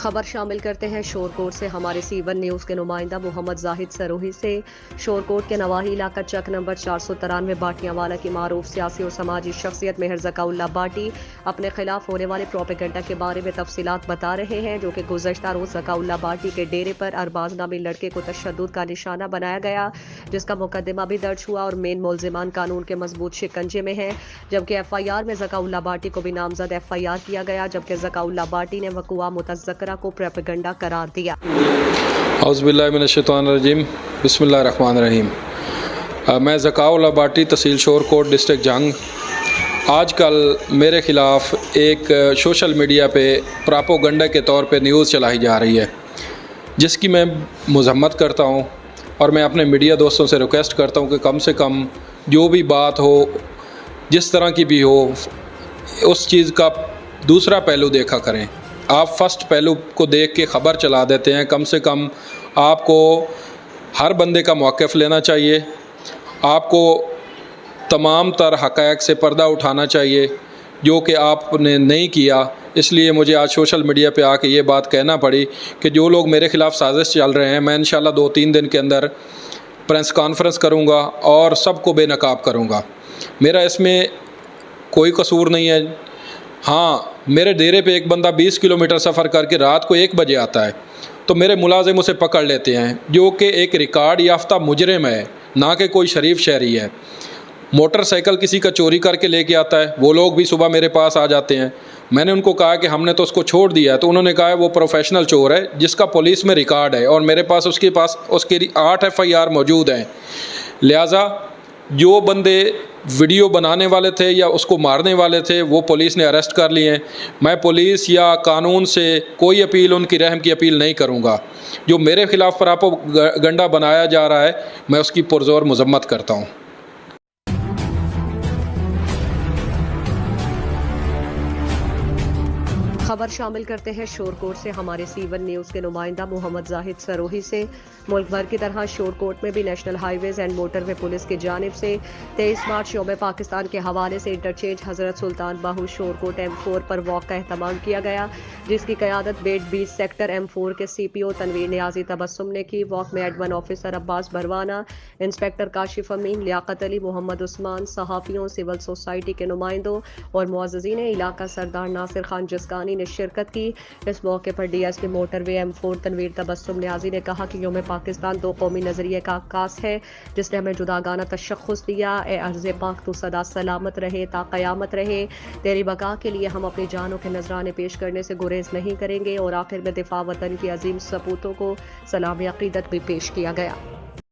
खबर शामिल करते हैं शोरकोट से। हमारे C1 न्यूज़ के नुमाइंदा मोहम्मद जाहिद सरोही से शोरकोट के नवाही इलाका चक नंबर 493 बाटियावाला की मारूफ सियासी और समाजी शख्सियत मेहर ज़काउल्लाह बाटी अपने खिलाफ होने वाले प्रोपेगेंडा के बारे में तफसीलात बता रहे हैं, जो कि गुज़श्ता रोज़ ज़काउल्लाह बाटी के डेरे पर अरबाज नामी लड़के को तशद्दुद का निशाना बनाया गया, जिसका मुकदमा भी दर्ज हुआ और मेन मुल्जिमान कानून के मजबूत शिकंजे में है। जबकि FIR में ज़काउल्लाह बाटी को भी नामजद FIR किया गया, जबकि ज़काउल्लाह बाटी ने वक़ुआ मुतज़क्करा को प्रोपेगेंडा करार दिया। औज़ुबिल्लाहिमिनश्शैतानिर्रजीम, बिस्मिल्लाहिर्रहमानिर्रहीम। मैं ज़काउल्लाह बाटी तहसील शोरकोट डिस्ट्रिक्ट जंग। आजकल मेरे ख़िलाफ़ एक सोशल मीडिया पे प्रोपेगेंडा के तौर पे न्यूज़ चलाई जा रही है, जिसकी मैं मज़म्मत करता हूँ और मैं अपने मीडिया दोस्तों से रिक्वेस्ट करता हूँ कि कम से कम जो भी बात हो, जिस तरह की भी हो, उस चीज़ का दूसरा पहलू देखा करें। आप फर्स्ट पहलू को देख के ख़बर चला देते हैं। कम से कम आपको हर बंदे का मौक़िफ़ लेना चाहिए, आपको तमाम तर हक़ाइक़ से पर्दा उठाना चाहिए, जो कि आपने नहीं किया। इसलिए मुझे आज सोशल मीडिया पे आके ये बात कहना पड़ी कि जो लोग मेरे ख़िलाफ़ साजिश चल रहे हैं, मैं इंशाल्लाह 2-3 दिन के अंदर प्रेस कॉन्फ्रेंस करूँगा और सबको बेनकाब करूँगा। मेरा इसमें कोई कसूर नहीं है। हाँ, मेरे डेरे पे एक बंदा 20 किलोमीटर सफ़र करके रात को 1 बजे आता है, तो मेरे मुलाजिम उसे पकड़ लेते हैं, जो कि एक रिकॉर्ड याफ्ता मुजरिम है, ना कि कोई शरीफ शहरी है। मोटरसाइकिल किसी का चोरी करके लेके आता है, वो लोग भी सुबह मेरे पास आ जाते हैं। मैंने उनको कहा कि हमने तो उसको छोड़ दिया है, तो उन्होंने कहा है वो प्रोफेशनल चोर है, जिसका पुलिस में रिकॉर्ड है और मेरे पास उसके 8 FIR मौजूद हैं। लिहाजा जो बंदे वीडियो बनाने वाले थे या उसको मारने वाले थे, वो पुलिस ने अरेस्ट कर लिए हैं। मैं पुलिस या कानून से कोई अपील, उनकी रहम की अपील नहीं करूंगा। जो मेरे ख़िलाफ़ प्रोपेगेंडा बनाया जा रहा है, मैं उसकी पुरज़ोर मज़म्मत करता हूं। खबर शामिल करते हैं शोरकोट से। हमारे C1 न्यूज़ के नुमाइंदा मोहम्मद जाहिद सरोही से मुल्क भर की तरह शोरकोट में भी national highways and motorway police की जानिब से 23 मार्च यौम पाकिस्तान के हवाले से इंटरचेंज हज़रत सुल्तान बाहू शोरकोट M4 पर वॉक का एहतमाम किया गया, जिसकी क़यादत बेट 20 सेक्टर M4 के CPO तनवीर नियाज़ी तबस्सुम ने की। वॉक में admin officer Abbas Barwana, inspector Kashif Amin, Liaquat Ali, Mohammad Usman, सहाफ़ियों, सिविल सोसाइटी के नुमाइंदों और मुअज़्ज़िज़ीन इलाका सरदार नासिर खान जिस्कानी ने शिरकत की। इस मौके पर DSP motorway M4 Tanveer Tabassum Niazi ने कहा कि यौम पाकिस्तान 2 कौमी नज़रिए का अक्कास है, जिसने हमें जुदागाना तशख़्ख़ुस दिया। ए अर्ज़ पाक तू सदा सलामत रहे ता क़यामत रहे। तेरी बका के लिए हम अपनी जानों के नजराने पेश करने से गुरेज नहीं करेंगे। और आखिर में दिफा वतन की अजीम सपूतों को सलाम अक़ीदत भी पेश किया गया।